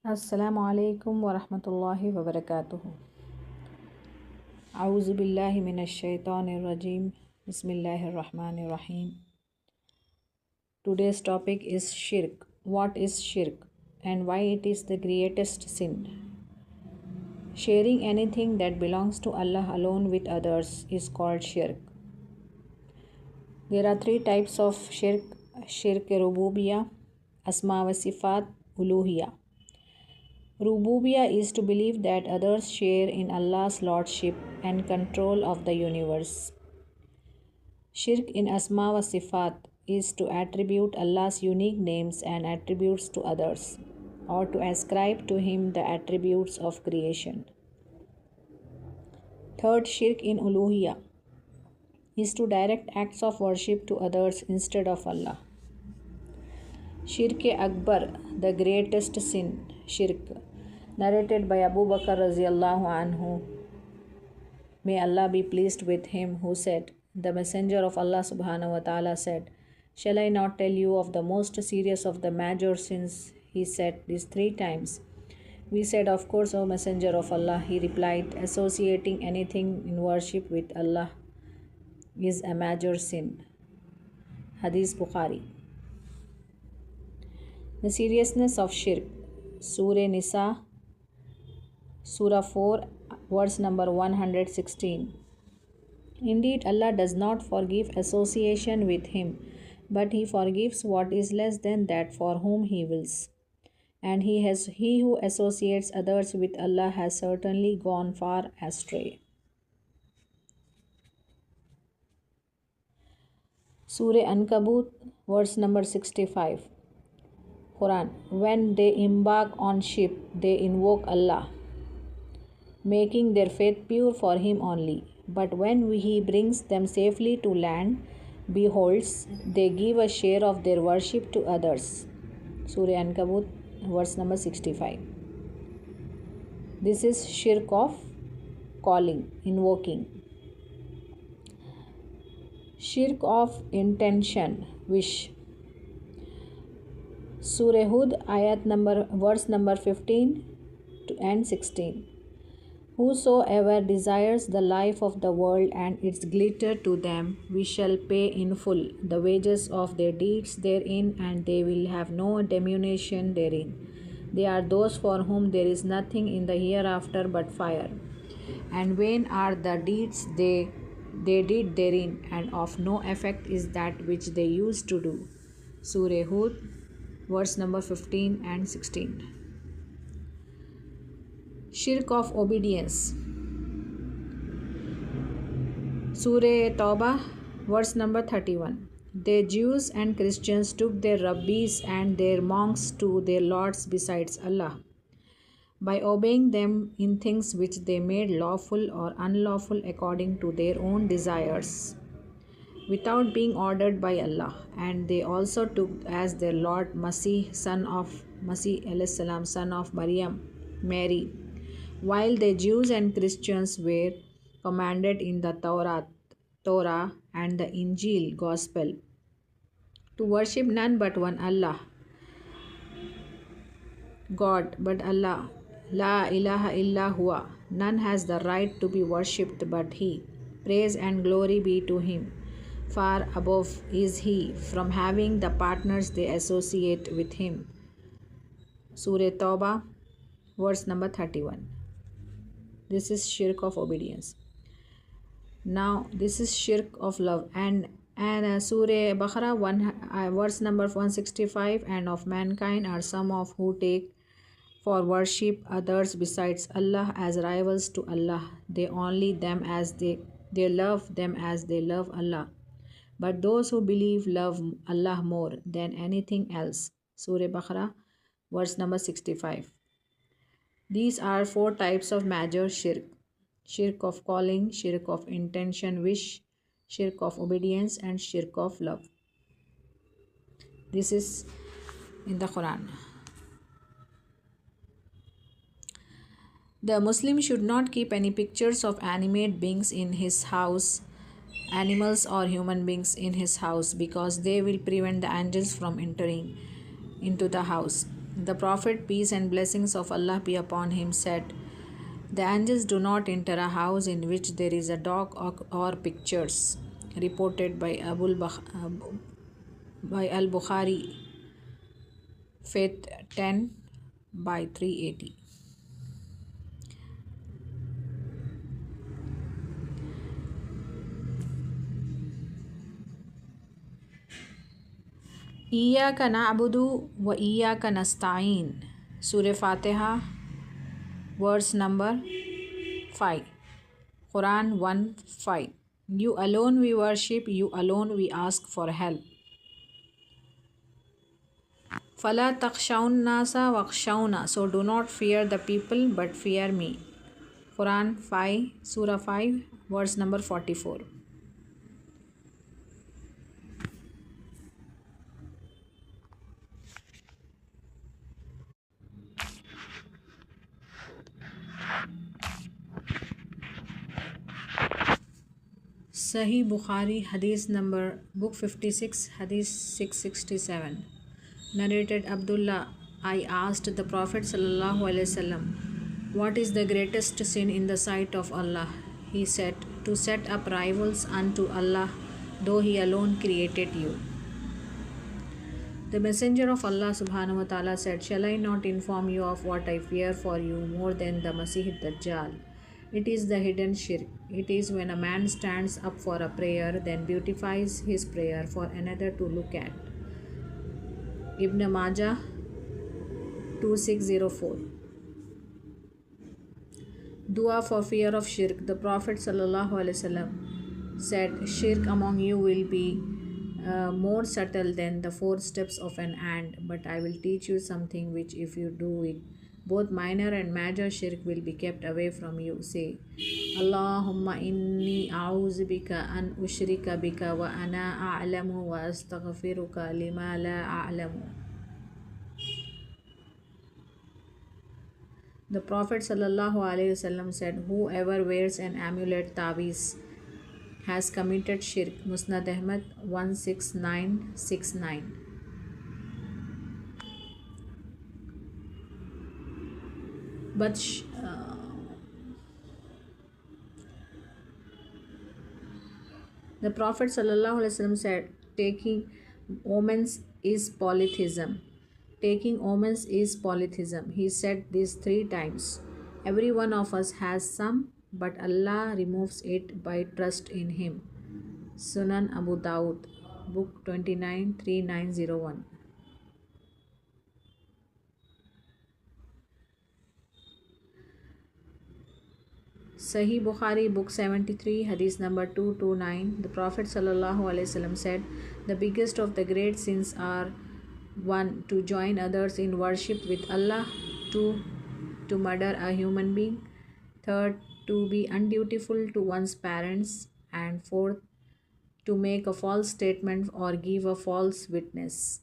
Assalamu alaikum wa rahmatullahi wa barakatuh. A'udhu billahi minash shaitanir rajim. Bismillahir rahmanir rahim. Today's topic is shirk. What is shirk and why it is the greatest sin? Sharing anything that belongs to Allah alone with others is called shirk. There are three types of shirk: shirk rububiyya, asma wa sifat, uluhiyya. Rububiyya is to believe that others share in Allah's lordship and control of the universe. Shirk in asma wa sifat is to attribute Allah's unique names and attributes to others, or to ascribe to Him the attributes of creation. Third, shirk in uluhiyya is to direct acts of worship to others instead of Allah. Shirk Akbar, the greatest sin, shirk, narrated by Abu Bakr Raziallahu anhu, may Allah be pleased with him, who said, the Messenger of Allah subhanahu wa ta'ala said, shall I not tell you of the most serious of the major sins? He said this 3 times. We said, of course, O Messenger of Allah. He replied, associating anything in worship with Allah is a major sin. Hadith Bukhari. The seriousness of shirk. Surah Nisa, Surah 4, verse number 116. Indeed, Allah does not forgive association with Him, but He forgives what is less than that for whom He wills. And he who associates others with Allah has certainly gone far astray. Surah Ankabut, verse number 65. Quran. When they embark on ship, they invoke Allah, making their faith pure for Him only. But when He brings them safely to land, beholds, they give a share of their worship to others. Surah Ankabut, verse number 65. This is shirk of calling, invoking. Shirk of intention, wish. Surah Hud, verse number 15 and 16. Whosoever desires the life of the world and its glitter to them, we shall pay in full the wages of their deeds therein, and they will have no diminution therein. They are those for whom there is nothing in the hereafter but fire. And vain are the deeds they did therein, and of no effect is that which they used to do. Surah Hud, verse number 15 and 16. Shirk of obedience. Surah Tawbah, verse number 31. The Jews and Christians took their rabbis and their monks to their lords besides Allah, by obeying them in things which they made lawful or unlawful according to their own desires, without being ordered by Allah. And they also took as their Lord Masih, son of Maryam, Mary, while the Jews and Christians were commanded in the Torah and the Injil Gospel to worship none but one Allah, God but Allah, La ilaha illa huwa, none has the right to be worshipped but He. Praise and glory be to Him. Far above is He from having the partners they associate with Him. Surah Tawbah, verse number 31. This is shirk of obedience. Now, this is shirk of love. And Surah Baqarah, verse number 165, and of mankind are some of who take for worship others besides Allah as rivals to Allah. They only them as they love them as they love Allah. But those who believe love Allah more than anything else. Surah Baqarah, verse number 65. These are 4 types of major shirk. Shirk of calling, shirk of intention, wish, shirk of obedience, and shirk of love. This is in the Quran. The Muslim should not keep any pictures of animate beings in his house, animals or human beings in his house, because they will prevent the angels from entering into the house. The Prophet, peace and blessings of Allah be upon him, said, the angels do not enter a house in which there is a dog or pictures. Reported by by Al Bukhari, Faith 10 by 380. Iyaka na'budu wa iyaka nasta'in. Surah Fatiha, verse number 5. Quran 1:5. You alone we worship, you alone we ask for help. Fala takhshawun nasa wakhshawna. So do not fear the people but fear me. Quran 5, Surah 5, verse number 44. Sahih Bukhari, Hadith number, Book 56, Hadith 667. Narrated Abdullah, I asked the Prophet sallallahu alaihi wasallam, what is the greatest sin in the sight of Allah? He said, to set up rivals unto Allah, though He alone created you. The Messenger of Allah subhanahu wa ta'ala said, shall I not inform you of what I fear for you more than the Masih Dajjal? It is the hidden shirk. It is when a man stands up for a prayer, then beautifies his prayer for another to look at. Ibn Majah 2604. Dua for fear of shirk. The Prophet ﷺ said, shirk among you will be more subtle than the 4 steps of an ant, but I will teach you something which if you do it, both minor and major shirk will be kept away from you. Say, Allahumma inni a'udhu bika an ushrika bika wa ana a'lamu wa astaghfiruka lima la a'lamu. The Prophet ﷺ said, whoever wears an amulet taviz has committed shirk. Musnad Ahmad 16969. But the Prophet ﷺ said, taking omens is polytheism. Taking omens is polytheism. He said this 3 times. Every one of us has some, but Allah removes it by trust in Him. Sunan Abu Dawud, Book 29, 3901. Sahih Bukhari, Book 73, Hadith number 229. The Prophet ﷺ said, the biggest of the great sins are 1. To join others in worship with Allah. 2. To murder a human being. 3. To be undutiful to one's parents. And 4. To make a false statement or give a false witness.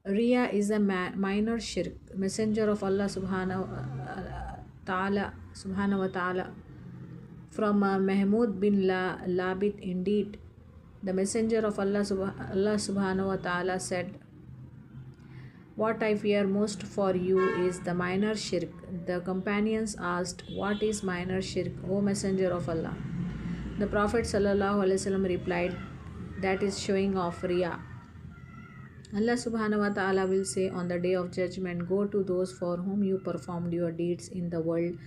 Riya is a minor shirk. Messenger of Allah subhanahu wa ta'ala from Mahmud bin Labid, indeed the Messenger of Allah subhanahu wa ta'ala said, what I fear most for you is the minor shirk. The companions asked, what is minor shirk, O Messenger of Allah? The Prophet ﷺ replied, that is showing off, riya. Allah subhanahu wa ta'ala will say on the day of judgment, go to those for whom you performed your deeds in the world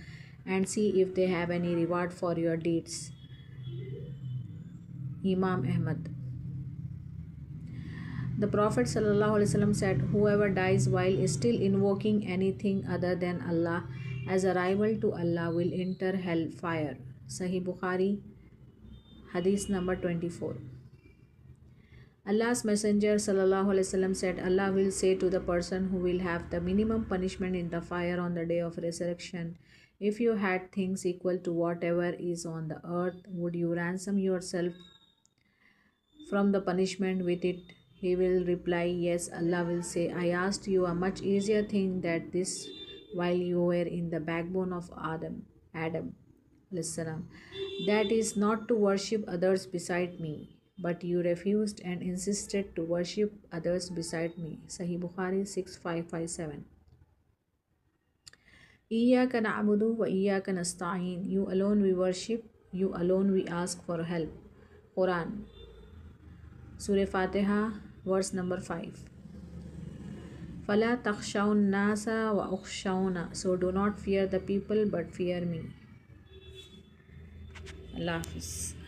and see if they have any reward for your deeds. Imam Ahmad. The Prophet ﷺ said, whoever dies while still invoking anything other than Allah as a rival to Allah will enter hell fire. Sahih Bukhari, Hadith number 24. Allah's Messenger ﷺ said, Allah will say to the person who will have the minimum punishment in the fire on the day of resurrection, if you had things equal to whatever is on the earth, would you ransom yourself from the punishment with it? He will reply, yes. Allah will say, I asked you a much easier thing than this while you were in the backbone of Adam. That is not to worship others beside me. but you refused and insisted to worship others beside me. Sahih Bukhari 6557. Iyyaka na'budu wa iyyaka nasta'in. You alone we worship, you alone we ask for help. Quran, Surah Fatiha, verse number 5. Fala takhshawun nasa wa ukhshawna. So do not fear the people but fear me. Allah Hafiz.